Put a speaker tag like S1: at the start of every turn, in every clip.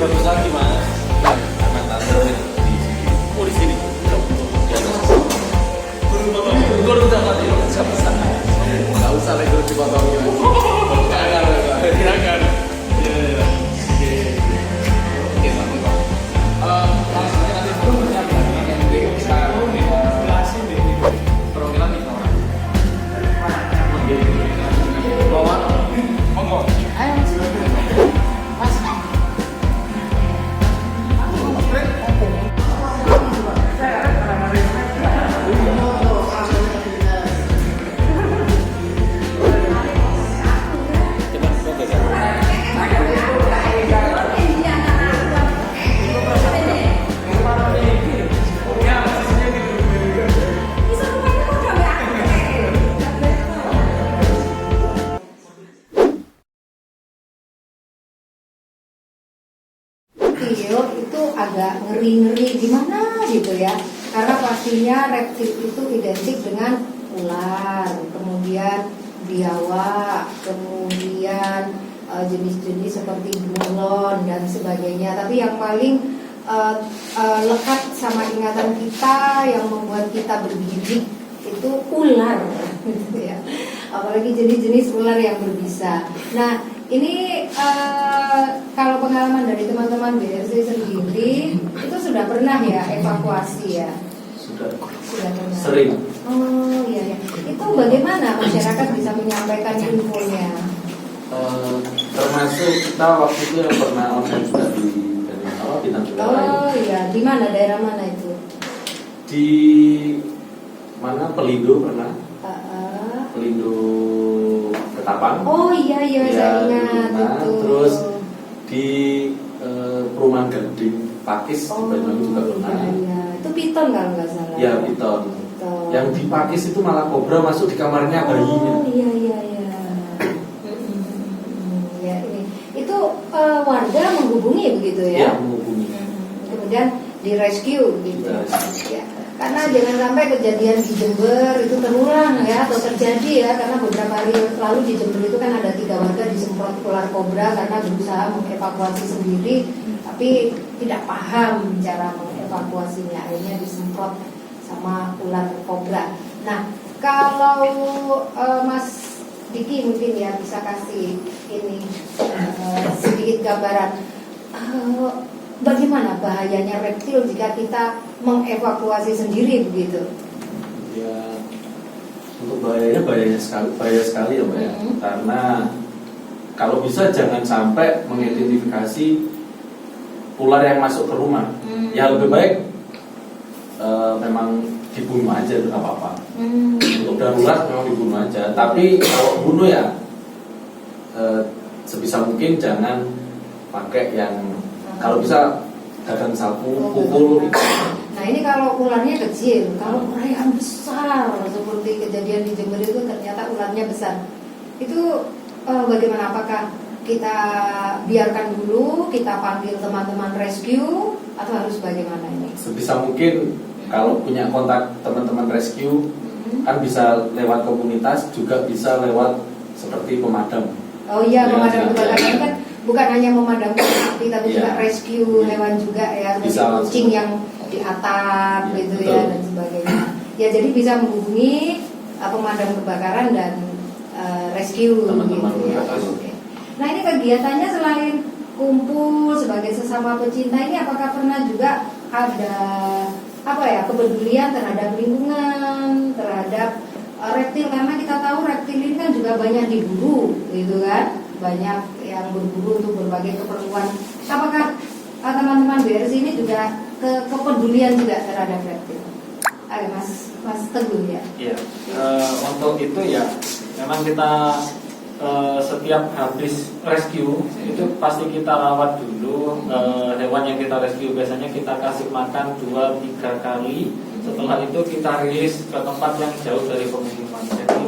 S1: bagus lagi mas. Aman tante di sini. Oh di sini. Guru udah mati loh. Nggak usah lagi guru dipotong. Kira-kira.
S2: Reptil itu agak ngeri-ngeri gimana gitu ya, karena pastinya reptil itu identik dengan ular, kemudian biawak, kemudian jenis-jenis seperti bunglon dan sebagainya. Tapi yang paling lekat sama ingatan kita yang membuat kita bergidik itu ular gitu ya, apalagi jenis-jenis ular yang berbisa. Nah ini kalau pengalaman dari teman-teman BRC sendiri itu sudah pernah ya evakuasi ya? Sudah pernah.
S1: Sering.
S2: Oh iya ya. Itu bagaimana masyarakat bisa menyampaikan infonya?
S1: Termasuk kita waktu itu yang pernah online juga di Bintang Jaya.
S2: Oh iya, di mana, daerah mana itu?
S1: Di mana, Pelindo pernah? Pelindo Ketapang.
S2: Oh iya saya ingat itu.
S1: Terus di Perumahan Gading Pakis di Banyuwangi juga pernah.
S2: Iya. Itu piton kalau nggak salah.
S1: Ya piton. Yang di Pakis itu malah kobra masuk di kamarnya bayinya.
S2: Oh iya. Ya ini. Itu warga menghubungi begitu ya?
S1: Ya menghubungi.
S2: Kemudian di rescue gitu. Ya. Karena jangan sampai kejadian di Jember itu terulang ya, atau terjadi ya, karena beberapa hari lalu di Jember itu kan ada 3 warga disemprot ular kobra karena berusaha mengevakuasi sendiri, tapi tidak paham cara mengevakuasinya, akhirnya disemprot sama ular kobra. Nah kalau Mas Diki mungkin ya bisa kasih ini sedikit gambaran. Bagaimana bahayanya reptil jika kita mengevakuasi sendiri begitu?
S1: Ya, untuk bahaya sekali ya Mbak ya. Karena kalau bisa jangan sampai mengidentifikasi ular yang masuk ke rumah. Ya lebih baik memang dibunuh aja, tidak apa-apa. Untuk darurat memang dibunuh aja. Tapi kalau bunuh ya sebisa mungkin jangan pakai yang, kalau bisa gagang sapu, pukul.
S2: Nah ini kalau ularnya kecil, kalau ular yang besar seperti kejadian di Jember itu ternyata ularnya besar, itu bagaimana? Apakah kita biarkan dulu, kita panggil teman-teman rescue, atau harus bagaimana ini? Sebisa mungkin
S1: kalau punya kontak teman-teman rescue kan bisa lewat komunitas, juga bisa lewat seperti pemadam.
S2: Oh iya, pemadam kebakaran kan bukan hanya memadamkan api, tapi juga rescue hewan juga ya, seperti kucing yang di atap gitu ya, dan sebagainya. Ya jadi bisa menghubungi pemadam kebakaran dan rescue
S1: teman-teman
S2: gitu ya. Nah ini kegiatannya selain kumpul sebagai sesama pecinta ini, apakah pernah juga ada kepedulian terhadap lingkungan, terhadap reptil, karena kita tahu reptil ini kan juga banyak diburu gitu kan, banyak yang berburu untuk berbagai keperluan. Apakah teman-teman BRC ini juga kepedulian juga terhadap reptil? Ayo Mas Teguh ya.
S3: Iya. Untuk itu ya memang kita setiap habis rescue itu pasti kita rawat dulu hewan yang kita rescue. Biasanya kita kasih makan 2-3 kali. Setelah itu kita rilis ke tempat yang jauh dari pemukiman. Jadi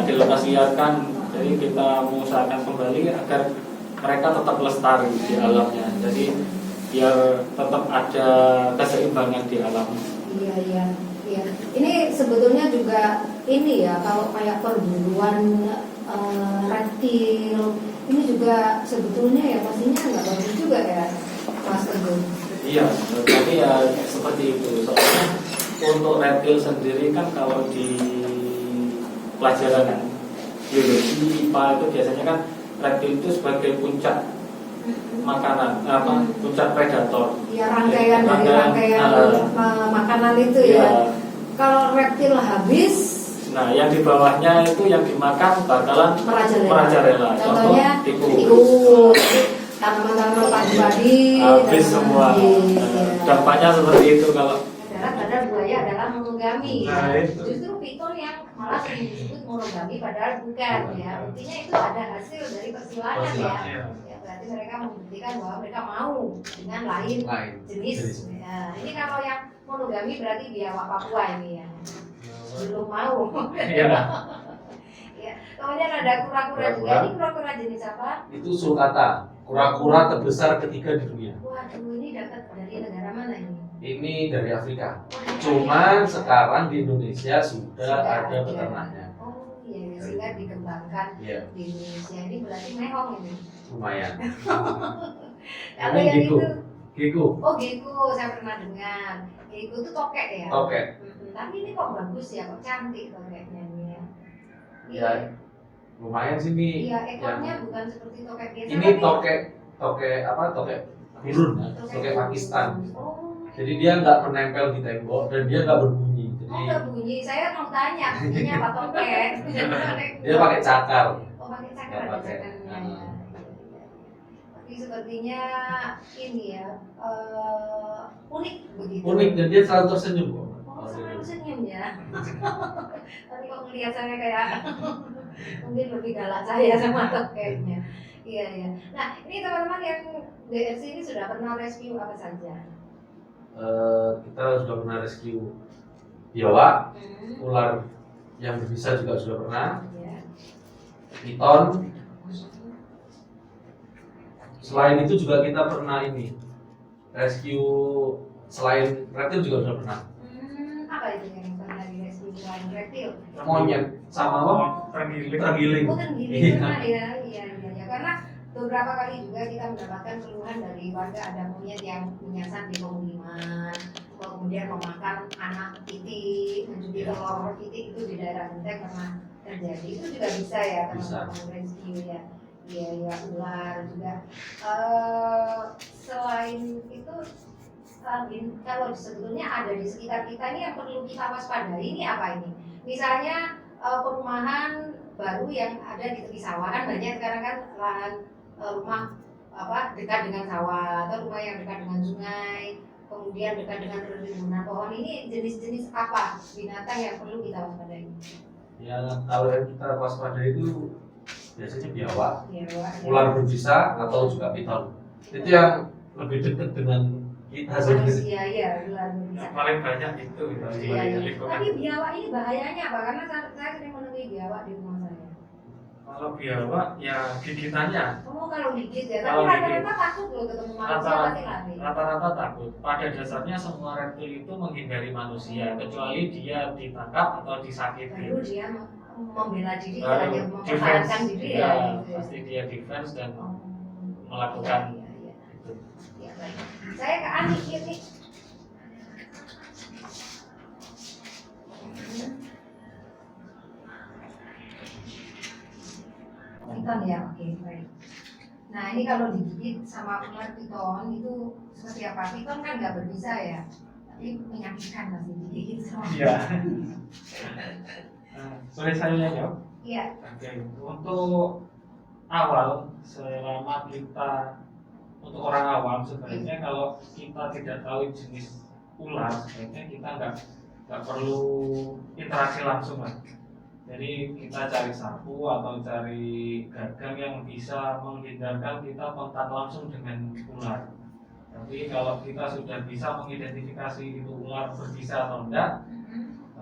S3: dilepas liarkan. Jadi kita mengusahakan kembali agar mereka tetap lestari di alamnya. Jadi biar tetap ada keseimbangan di alam.
S2: Iya. Ini sebetulnya juga ini ya, kalau kayak perburuan reptil ini juga sebetulnya ya pastinya nggak bagus juga ya, Mas Teguh.
S3: Iya, tapi ya seperti itu. Soalnya untuk reptil sendiri kan kalau di pelajaran kan, biologi IPA itu biasanya kan reptil itu sebagai puncak makanan, puncak predator.
S2: Ya rangkaian dari rangkaian makanan itu
S3: Iya.
S2: ya. Kalau reptil habis,
S3: Nah, yang di bawahnya itu yang dimakan bakalan merajalela.
S2: Contohnya
S3: tikus.
S2: tikus, tanaman-tanaman padi-padi,
S3: Habis semua. Dampaknya seperti itu kalau
S2: padahal buaya adalah monogami.
S3: Nah, itu.
S2: Justru piton yang malah sering disebut monogami padahal bukan ya. Intinya itu ada hasil dari persilangan ya.
S3: Iya.
S2: Ya, berarti mereka membuktikan bahwa mereka mau dengan lain jenis. Ya, ini kalau yang monogami berarti biawak Papua ini ya. Belum mau.
S3: Iya.
S2: Ya. Kemudian ada kura-kura juga. Ini kura-kura jenis apa?
S1: Itu sulcata, kura-kura terbesar ketiga di dunia.
S2: Waduh, ini dapat dari negara mana ini?
S1: Ini dari Afrika. Cuman sekarang di Indonesia sudah ada peternaknya.
S2: Oh iya, sehingga dikembangkan
S1: Iya,
S2: di Indonesia. Ini berarti mehong ini.
S1: lumayan.
S2: Kalau
S1: Ini
S2: yang
S1: gecko.
S2: itu,
S1: Gecko,
S2: oh gecko, saya pernah dengar. Gecko itu tokek ya.
S1: tokek.
S2: Tapi ini kok bagus ya, kok cantik tokeknya ini ya.
S1: Ya, lumayan sih ini.
S2: Iya, ekornya
S1: yang-
S2: bukan seperti tokek biasa.
S1: Ini
S2: tapi
S1: tokek apa? Tokek Birun, tokek Pakistan.
S2: Oh.
S1: Jadi dia nggak menempel di tembok dan dia nggak berbunyi.
S2: Oh,
S1: Jadi
S2: nggak bunyi. Saya mau tanya, bunyinya apa tokek?
S1: dia pakai cakar.
S2: Oh, pakai cakar,
S1: Nggak
S2: ada
S1: pakai.
S2: cakarnya ya. Tapi sepertinya ini ya unik begitu.
S1: Unik dan dia selalu tersenyum kok.
S2: Oh, selalu senyum ya. Tapi kok melihat saya kayak mungkin lebih galak saya sama tokeknya. Iya ya. Nah, ini teman-teman yang DRC ini sudah pernah rescue apa saja?
S1: Kita sudah pernah rescue biawak, ular yang berbisa juga sudah pernah,
S2: Ya.
S1: piton. Selain itu juga kita pernah ini rescue, selain reptil juga sudah pernah.
S2: Apa itu yang pernah di rescue selain reptil?
S1: Monyet sama apa? Tergiling.
S2: Oh, tenggiling pernah ya. Iya. Karena beberapa kali juga kita mendapatkan keluhan dari warga ada monyet yang menyasar di pemukiman, kemudian memakan anak titik, mencuri telur titik itu di daerah Genteng pernah terjadi. Itu juga bisa ya teman-teman rescue ya. Iya ya, ular juga. Selain itu kalau sebetulnya ada di sekitar kita ini yang perlu kita waspadai ini apa ini? Misalnya perumahan baru yang ada di tepi sawah kan banyak sekarang kan lahan rumah apa dekat dengan sawah atau rumah yang dekat dengan sungai, kemudian dekat dengan perkebunan pohon. Ini jenis-jenis apa binatang yang perlu kita waspadai?
S1: Ya, kalau yang kita waspadai itu biasanya biawak,
S2: Ya,
S1: ular berbisa atau juga piton. Itu yang lebih dekat dengan kita sendiri.
S2: manusia ya, ular berbisa.
S3: Yang paling banyak itu
S2: Iya, iya.
S3: lingkungan.
S2: Tapi biawak ini bahayanya apa? Karena saya sering menemui biawak di rumah saya.
S3: Kalau biawak ya gigitannya
S2: Oh, kalau gigit ya, tapi
S3: Kalau
S2: rata-rata
S3: gigit.
S2: takut loh ketemu manusia
S3: Rata-
S2: pasti lari.
S3: rata-rata takut. Pada dasarnya semua reptil itu menghindari manusia kecuali dia ditangkap atau disakiti.
S2: Baru dia membela diri,
S3: Baru
S2: hanya mempertahankan
S3: defense,
S2: diri
S3: ya,
S2: ya. Gitu ya.
S3: pasti dia defense dan
S2: Oh,
S3: melakukan
S2: iya, iya,
S3: itu.
S2: iya. Baik. Saya ke Ani ini. Piton ya, oke baik. Nah ini kalau digigit sama ular piton itu seperti apa? Piton kan nggak berbisa ya, tapi menyakitkan pasti digigit sama.
S3: Iya. Boleh saya jawab?
S2: Iya.
S3: Oke. Untuk awal selama kita untuk orang awam sebaiknya kalau kita tidak tahu jenis ular sebaiknya kita nggak perlu interaksi langsung lah. Jadi kita cari sapu atau cari gagang yang bisa menghindarkan kita kontak langsung dengan ular. Tapi kalau kita sudah bisa mengidentifikasi itu ular berbisa atau enggak,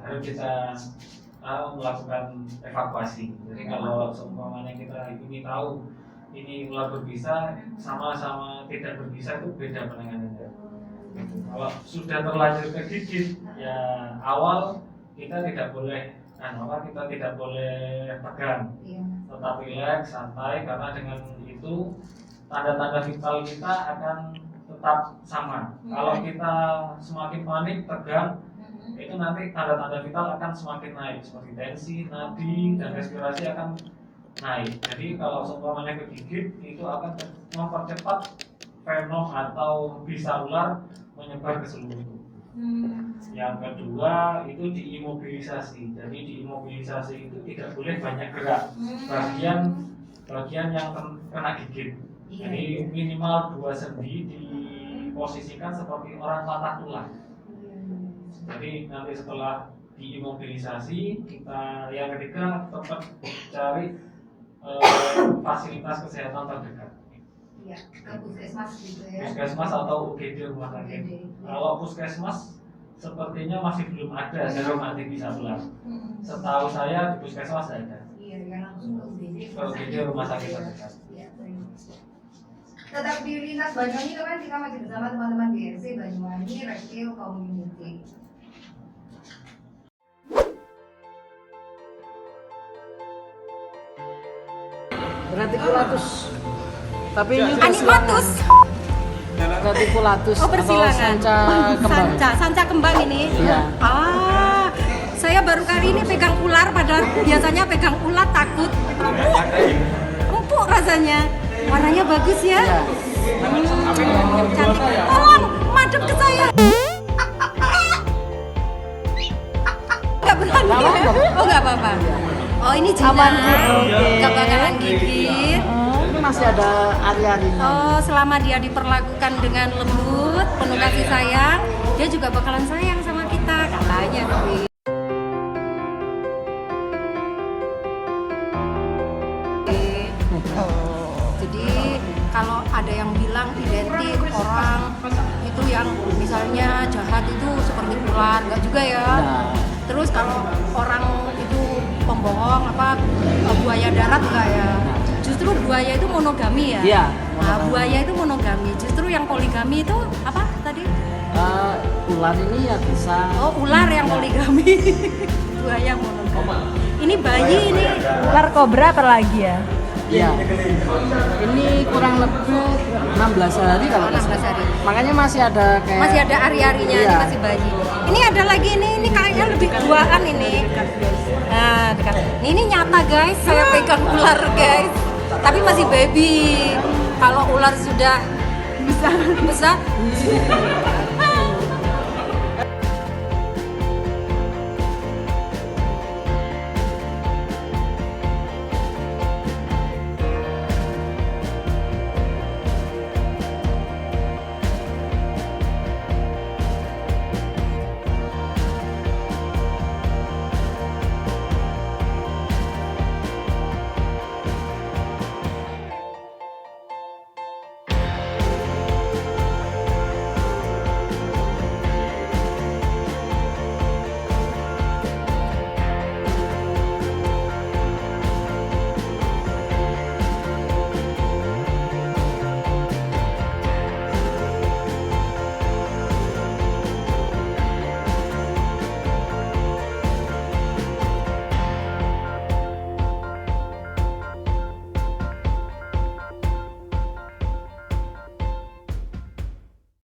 S3: baru kita melakukan evakuasi. Jadi kalau seumpamanya kita ini tahu ini ular berbisa sama tidak berbisa itu beda penanganannya. Kalau sudah terlanjur kegigit, ya awal kita tidak boleh kita tidak boleh pegang.
S2: Iya.
S3: tetap rileks, santai, karena dengan itu tanda-tanda vital kita akan tetap sama. Kalau kita semakin panik, tegang, itu nanti tanda-tanda vital akan semakin naik, seperti tensi, nadi, dan respirasi akan naik. Jadi kalau seumpamanya kegigit, itu akan mempercepat venom atau bisa ular menyebar ke seluruh tubuh. Yang kedua itu diimobilisasi. Jadi diimobilisasi itu tidak boleh banyak gerak. Bagian yang kena gigit. Jadi minimal 2 sendi diposisikan seperti orang patah tulang. Jadi nanti setelah diimobilisasi, kita yang ketiga tetap cari fasilitas kesehatan terdekat.
S2: Iya, ke puskesmas gitu ya.
S3: Puskesmas atau UGD rumah sakit. Kalau puskesmas sepertinya masih belum ada jarum anti bisa ular. Setahu saya di puskesmas ada.
S2: Iya, ya langsung ke UGD.
S3: Ke UGD rumah sakit terdekat.
S2: Iya, tetap di Lintas Banyuwangi kan kita masih bersama teman-teman DRC Banyuwangi Reptile Community.
S4: Reticulatus. Tapi ini
S5: Animatus.
S4: reticulatus
S5: Oh,
S4: atau
S5: persilangan.
S4: sanca kembang.
S5: Sanca kembang ini.
S4: Iya.
S5: Saya baru kali ini pegang ular, padahal biasanya pegang ular takut. Empuk rasanya. Warnanya bagus ya.
S4: Iya.
S5: Cantik. Tolong, madep ke saya. Gak berani. Oh, gak apa-apa. Oh, ini
S4: Aman,
S5: jinak.
S4: oke.
S5: Gak bakalan gigit.
S4: Ini masih ada ari-arinya.
S5: Oh, selama dia diperlakukan dengan lembut, penuh kasih sayang, dia juga bakalan sayang sama kita, katanya. Jadi kalau ada yang bilang identik orang itu yang misalnya jahat itu seperti ular, enggak juga ya.
S4: Nah.
S5: Terus kalau orang itu pembohong buaya darat enggak ya. Justru buaya itu monogami ya.
S4: Iya,
S5: Nah,
S4: monogami.
S5: buaya itu monogami. Justru yang poligami itu apa tadi?
S4: Ular ini ya bisa.
S5: Oh, ular yang
S4: Ya.
S5: poligami. Buaya monogami. Ini bayi ini.
S6: Ular kobra apalagi ya?
S4: Iya. Ini kurang lebih 16 hari kalau nggak
S5: 16
S4: salah.
S5: hari.
S4: Makanya masih ada kayak
S5: Masih ada ari-arinya, ini
S4: Iya.
S5: masih bayi. Ini ada lagi ini kayaknya lebih tuaan ini. Nah, dekat. Ini nyata guys, saya pegang ular guys. Tapi masih baby. Kalau ular sudah besar,